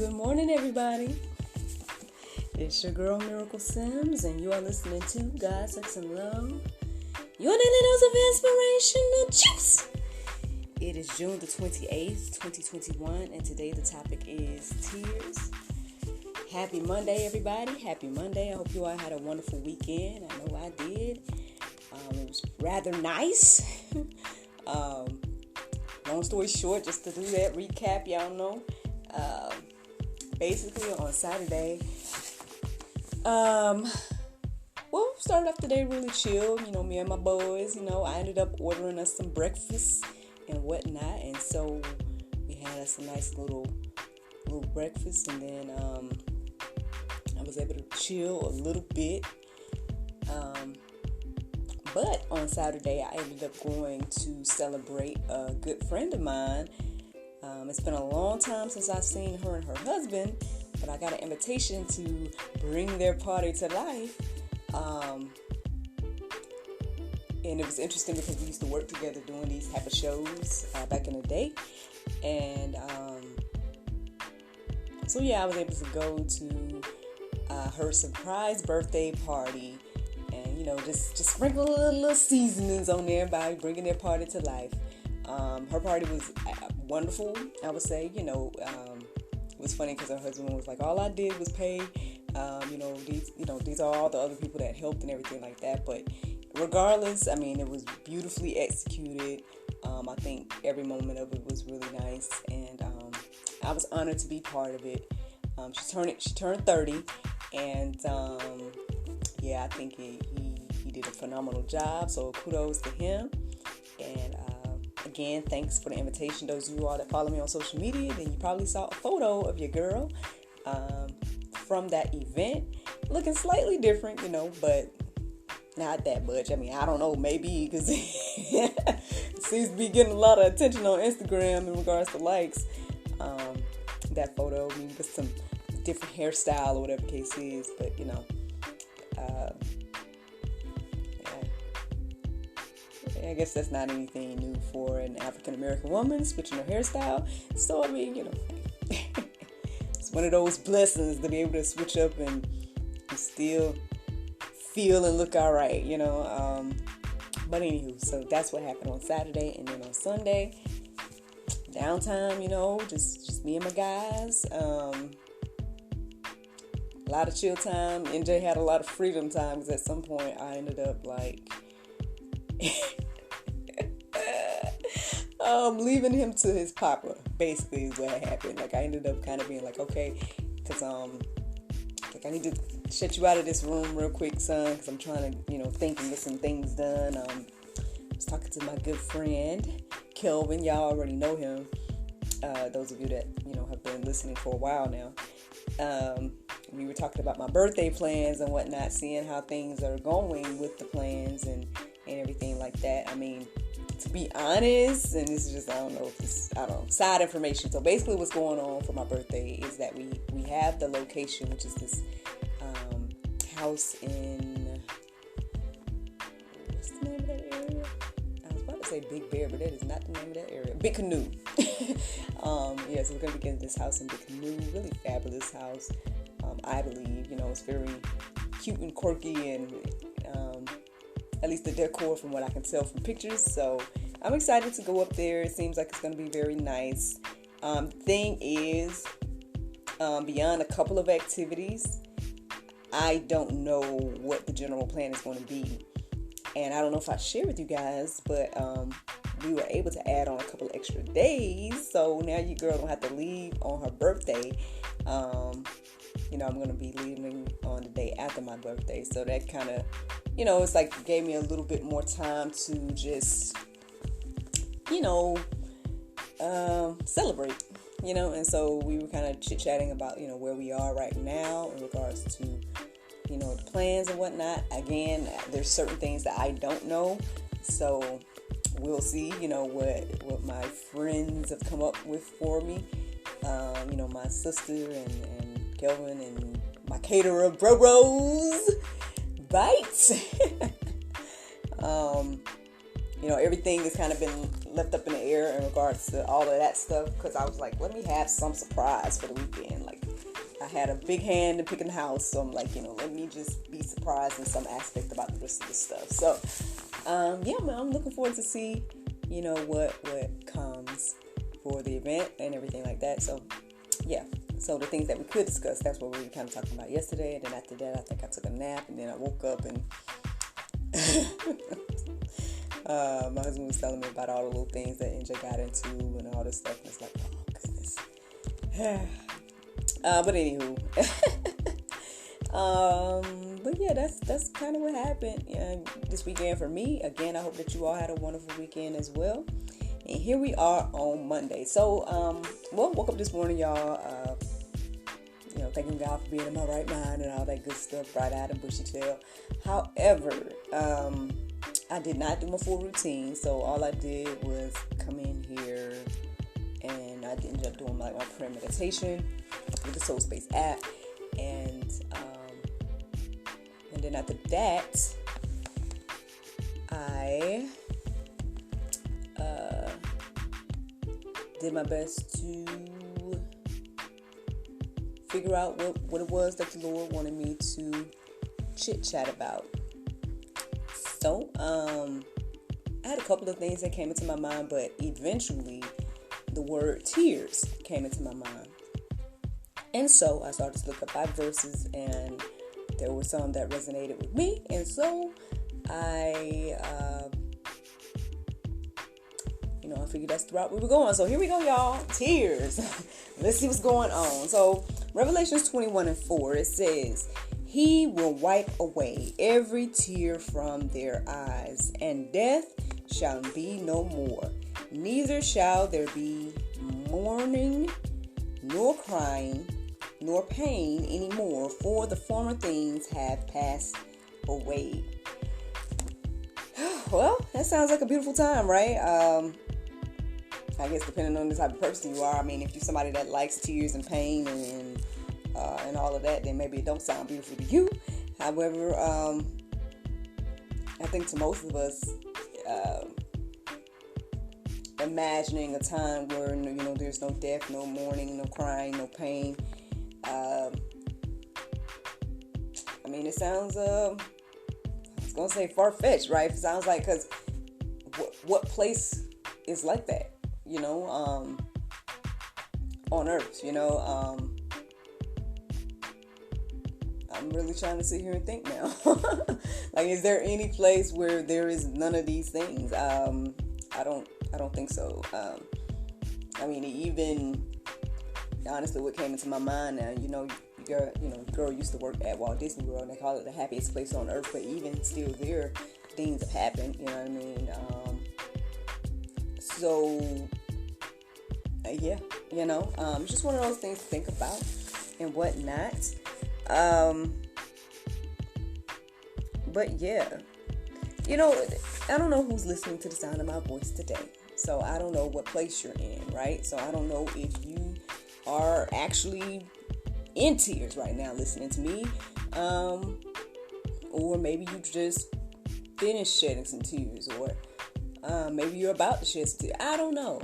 Good morning, everybody. It's your girl, Miracle Sims, and you are listening to God, Sex, and Love, your daily dose of inspirational juice. It is June the 28th, 2021, and today the topic is tears. Happy Monday, everybody. Happy Monday. I hope you all had a wonderful weekend. I know I did. It was rather nice. Long story short, just to do that recap, y'all know. Basically on Saturday, started off the day really chill. Me and my boys, I ended up ordering us some breakfast and whatnot. And so we had us a nice little breakfast. And then I was able to chill a little bit. But on Saturday, I ended up going to celebrate a good friend of mine. It's been a long time since I've seen her and her husband, but I got an invitation to bring their party to life. And it was interesting because we used to work together doing these type of shows back in the day. And I was able to go to her surprise birthday party. And, just sprinkle a little seasonings on there by bringing their party to life. Her party was wonderful, I would say. It was funny because her husband was like, all I did was pay, these are all the other people that helped and everything like that. But regardless, it was beautifully executed. I think every moment of it was really nice. And I was honored to be part of it. She turned 30. And I think he did a phenomenal job. So kudos to him. And again, thanks for the invitation. Those of you all that follow me on social media, then you probably saw a photo of your girl from that event. Looking slightly different, but not that much. I don't know, maybe because it seems to be getting a lot of attention on Instagram in regards to likes. That photo, with some different hairstyle or whatever the case is, but I guess that's not anything new for an African American woman switching her hairstyle. So it's one of those blessings to be able to switch up and still feel and look all right, But anywho, so that's what happened on Saturday, and then on Sunday, downtime, just me and my guys. A lot of chill time. NJ had a lot of freedom time because at some point I ended up leaving him to his papa, basically, is what happened. I ended up kind of being okay, because I need to shut you out of this room real quick, son, because I'm trying to, think and get some things done. I was talking to my good friend, Kelvin. Y'all already know him. Those of you that, have been listening for a while now. We were talking about my birthday plans and whatnot, seeing how things are going with the plans and everything like that. To be honest, and this is just, side information. So basically what's going on for my birthday is that we have the location, which is this house in, what's the name of that area? I was about to say Big Bear, but that is not the name of that area. Big Canoe. So we're going to be getting this house in Big Canoe. Really fabulous house. I believe, it's very cute and quirky, and at least the decor from what I can tell from pictures. So I'm excited to go up there. It seems like it's going to be very nice. Thing is, beyond a couple of activities, I don't know what the general plan is going to be. And I don't know if I share with you guys, but we were able to add on a couple of extra days. So now your girl don't have to leave on her birthday. I'm going to be leaving on the day after my birthday. So that kind of, it's gave me a little bit more time to just, celebrate, and so we were kind of chit-chatting about, where we are right now in regards to, the plans and whatnot. Again, there's certain things that I don't know. So we'll see, what my friends have come up with for me. My sister and Kelvin and my caterer, Bros Bites. Everything has kind of been left up in the air in regards to all of that stuff, because I was like, let me have some surprise for the weekend. Like, I had a big hand in picking the house, so I'm like, let me just be surprised in some aspect about the rest of the stuff. So, yeah, man, I'm looking forward to see, what comes for the event and everything like that. So, yeah. So the things that we could discuss, that's what we were kind of talking about yesterday. And then after that, I think I took a nap, and then I woke up and my husband was telling me about all the little things that NJ got into and all this stuff. And it's like, oh, goodness. But anywho. But yeah, that's kind of what happened this weekend for me. Again, I hope that you all had a wonderful weekend as well. And here we are on Monday. So, woke up this morning, y'all. Thanking God for being in my right mind and all that good stuff, bright-eyed and bushy-tailed. However, I did not do my full routine. So all I did was come in here, and I ended up doing my prayer meditation with the Soul Space app, and then after that, I did my best to figure out what it was that the Lord wanted me to chit-chat about. So, I had a couple of things that came into my mind, but eventually the word tears came into my mind. And so I started to look up Bible verses, and there were some that resonated with me. And so I figured that's the route we were going. So here we go, y'all. Tears. Let's see what's going on. So Revelations 21:4, it says, He will wipe away every tear from their eyes, and death shall be no more. Neither shall there be mourning, nor crying, nor pain anymore, for the former things have passed away. Well, that sounds like a beautiful time, right? I guess depending on the type of person you are. I mean, if you're somebody that likes tears and pain and all of that, then maybe it don't sound beautiful to you. However, I think to most of us, imagining a time where there's no death, no mourning, no crying, no pain. I mean, it sounds I was gonna say far-fetched, right? It sounds like, because what place is like that? On earth, I'm really trying to sit here and think now. Like, is there any place where there is none of these things? I don't think so. I mean, even honestly, what came into my mind now, the girl used to work at Walt Disney World, and they call it the happiest place on earth. But even still, there, things have happened. You know what I mean? So. Yeah, it's just one of those things to think about and whatnot. But yeah, I don't know who's listening to the sound of my voice today. So I don't know what place you're in, right? So I don't know if you are actually in tears right now listening to me. Or maybe you just finished shedding some tears, or maybe you're about to shed some tears. I don't know.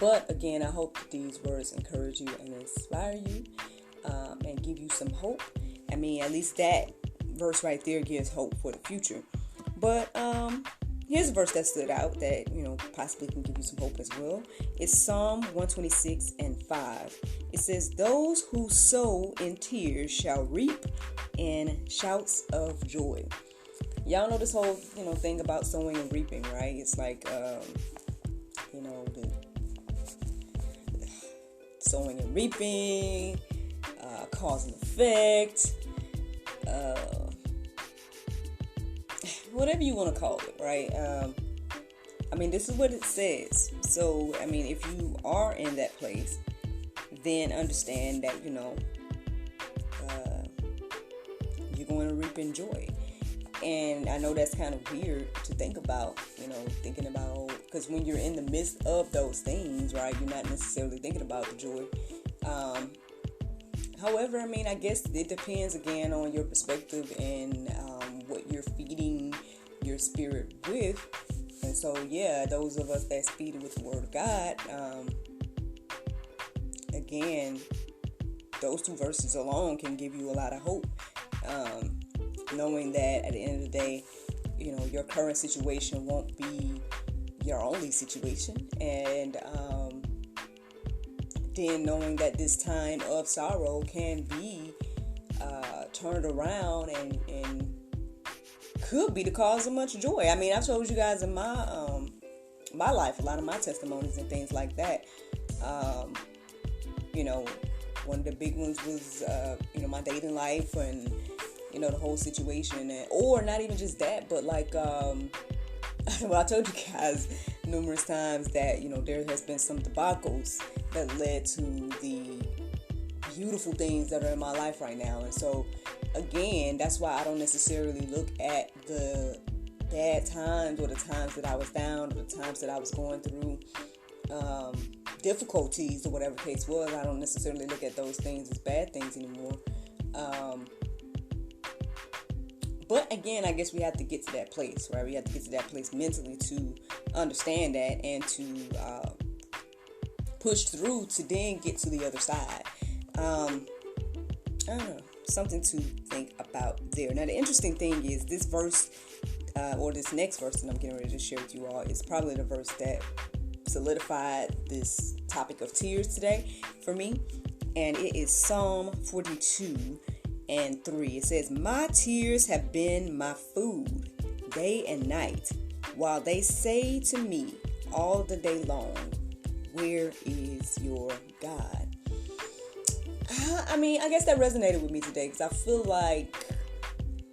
But again, I hope that these words encourage you and inspire you, and give you some hope. I mean, at least that verse right there gives hope for the future. But here's a verse that stood out that, possibly can give you some hope as well. It's Psalm 126:5. It says, Those who sow in tears shall reap in shouts of joy. Y'all know this whole, thing about sowing and reaping, right? It's like, the sowing and reaping, cause and effect, whatever you want to call it, right? I mean, this is what it says. So, I mean, if you are in that place, then understand that, you're going to reap in joy. And I know that's kind of weird to think about, thinking about, because when you're in the midst of those things, right, you're not necessarily thinking about the joy. However, I mean, I guess it depends again on your perspective and what you're feeding your spirit with And so, yeah, those of us that's feeding with the Word of God, again, those two verses alone can give you a lot of hope. Knowing that at the end of the day, your current situation won't be your only situation. And then knowing that this time of sorrow can be turned around and could be the cause of much joy. I mean, I've told you guys in my life a lot of my testimonies and things like that. One of the big ones was my dating life and the whole situation, or not even just that, but like well, I told you guys numerous times that there has been some debacles that led to the beautiful things that are in my life right now. And so again, that's why I don't necessarily look at the bad times or the times that I was down or the times that I was going through difficulties or whatever the case was. I don't necessarily look at those things as bad things anymore. But again, I guess we have to get to that place, right? We have to get to that place mentally to understand that and to push through to then get to the other side. I don't know, something to think about there. Now, the interesting thing is this verse, or this next verse that I'm getting ready to share with you all, is probably the verse that solidified this topic of tears today for me. And it is Psalm 42 and 3. It says, "My tears have been my food day and night, while they say to me all the day long, where is your God?" I mean, I guess that resonated with me today because I feel like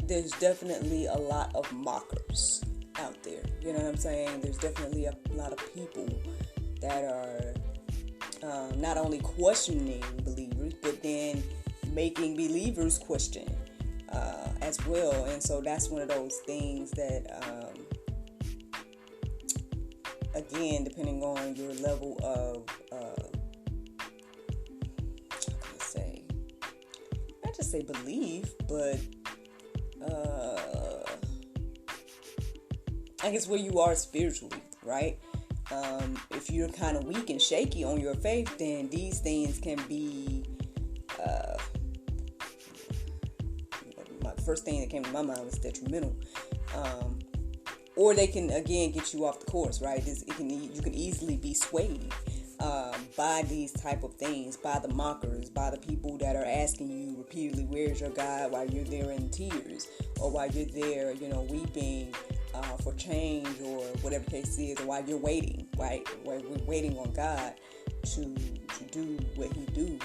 there's definitely a lot of mockers out there. You know what I'm saying? There's definitely a lot of people that are not only questioning believers, but then making believers question as well. And so that's one of those things that, again, depending on your level of, not just say belief, but I guess where you are spiritually, right? If you're kind of weak and shaky on your faith, then these things can be my first thing that came to my mind was detrimental, or they can again get you off the course, right? You can easily be swayed by these type of things, by the mockers, by the people that are asking you repeatedly, where's your God, while you're there in tears, or while you're there, weeping for change, or whatever the case is, or while you're waiting, right? While we're waiting on God to do what He do.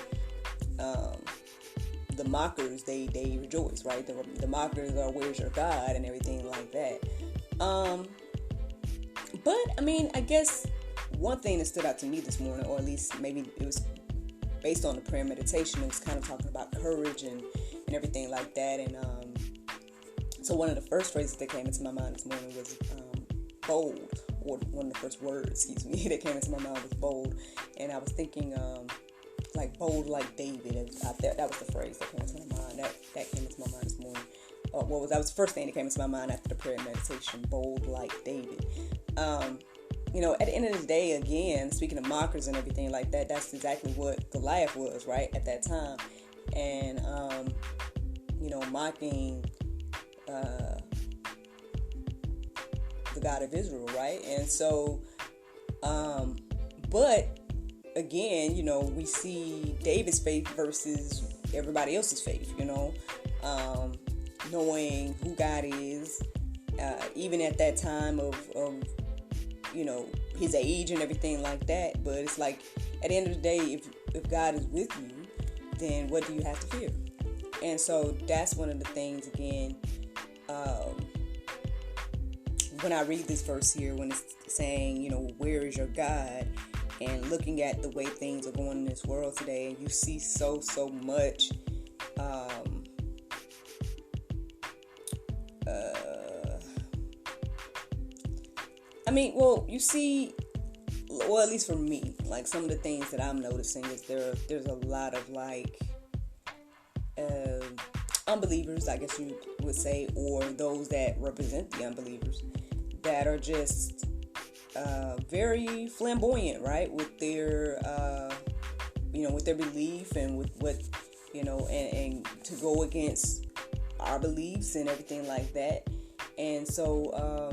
The mockers, they rejoice, right? The mockers are, where's your God, and everything like that. But I mean, I guess one thing that stood out to me this morning, or at least maybe it was based on the prayer meditation, it was kind of talking about courage and everything like that. And so one of the first phrases that came into my mind this morning was bold, or one of the first words, that came into my mind was bold. And I was thinking, like bold like David. That was the phrase that came into my mind. That came into my mind this morning. That was the first thing that came into my mind after the prayer meditation. Bold like David. At the end of the day, again, speaking of mockers and everything like that, that's exactly what Goliath was, right, at that time. And mocking the God of Israel, right? And so, but again, we see David's faith versus everybody else's faith, knowing who God is, even at that time of his age and everything like that. But it's like, at the end of the day, if God is with you, then what do you have to fear? And so that's one of the things, again, when I read this verse here, when it's saying, where is your God? And looking at the way things are going in this world today, and you see so much you see, at least for me, like some of the things that I'm noticing is there's a lot of unbelievers, I guess you would say, or those that represent the unbelievers, that are just very flamboyant, right, with their with their belief and with what and to go against our beliefs and everything like that. And so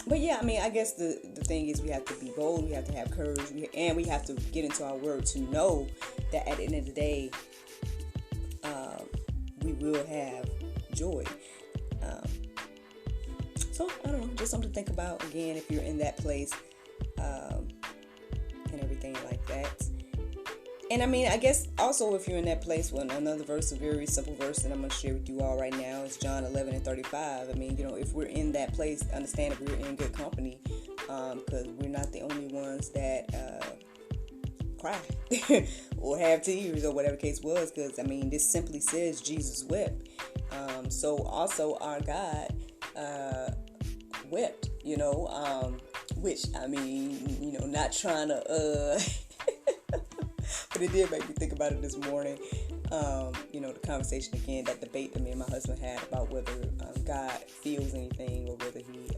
but yeah, I mean, I guess the thing is we have to be bold, we have to have courage, and we have to get into our word to know that at the end of the day, we will have joy. So, I don't know, just something to think about, again, if you're in that place, and everything like that. And I mean, I guess also if you're in that place, well, another verse, a very simple verse that I'm going to share with you all right now is John 11:35. I mean, if we're in that place, understand that we're in good company, because we're not the only ones that cry or have tears or whatever the case was, because, I mean, this simply says Jesus wept. So also our God wept, which, I mean, not trying to, but it did make me think about it this morning. The conversation again, that debate that me and my husband had about whether God feels anything or whether he,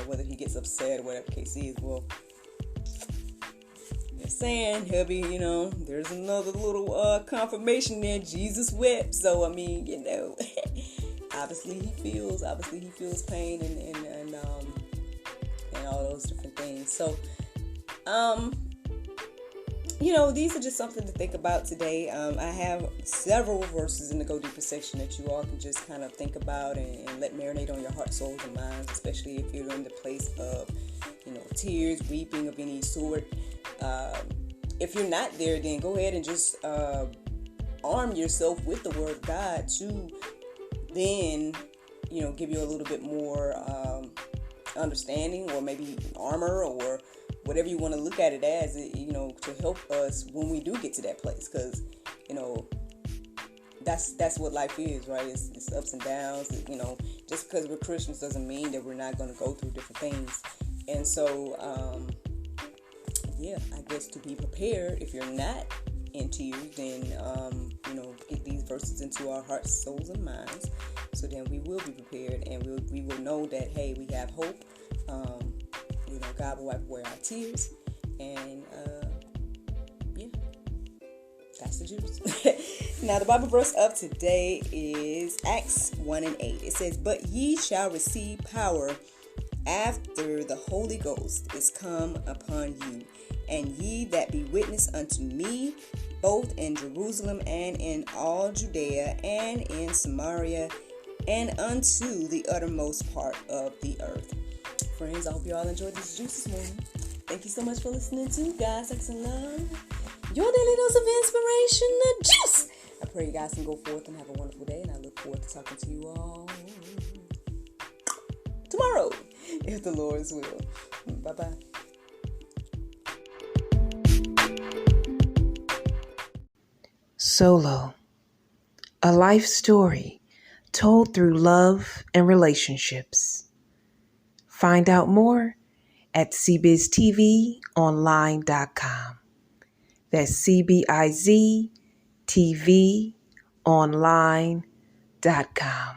whether he gets upset or whatever the case is. Well, they're saying, hubby, there's another little confirmation there. Jesus wept. So, I mean, obviously he feels pain and all those different things. So, these are just something to think about today. I have several verses in the Go Deeper section that you all can just kind of think about and let marinate on your heart, souls, and minds, especially if you're in the place of, tears, weeping of any sort. If you're not there, then go ahead and just arm yourself with the Word of God to then, give you a little bit more understanding, or maybe armor, or whatever you want to look at it as, to help us when we do get to that place. Because, that's what life is, right? It's ups and downs. Just because we're Christians doesn't mean that we're not going to go through different things. And so, I guess to be prepared, if you're not into you, then, get these verses into our hearts, souls, and minds. So then we will be prepared, and we will know that, hey, we have hope. God will wipe away our tears, and that's the juice. Now, the Bible verse of today is Acts 1:8. It says, "But ye shall receive power after the Holy Ghost is come upon you, and ye that be witness unto me, both in Jerusalem and in all Judea and in Samaria, and unto the uttermost part of the earth." Friends, I hope you all enjoyed this juice this morning. Thank you so much for listening to God, Sex, and Love, your daily dose of inspiration, the juice. I pray you guys can go forth and have a wonderful day, and I look forward to talking to you all tomorrow, if the Lord's will. Bye-bye. Solo, a life story told through love and relationships. Find out more at cbiztvonline.com. That's cbiztvonline.com.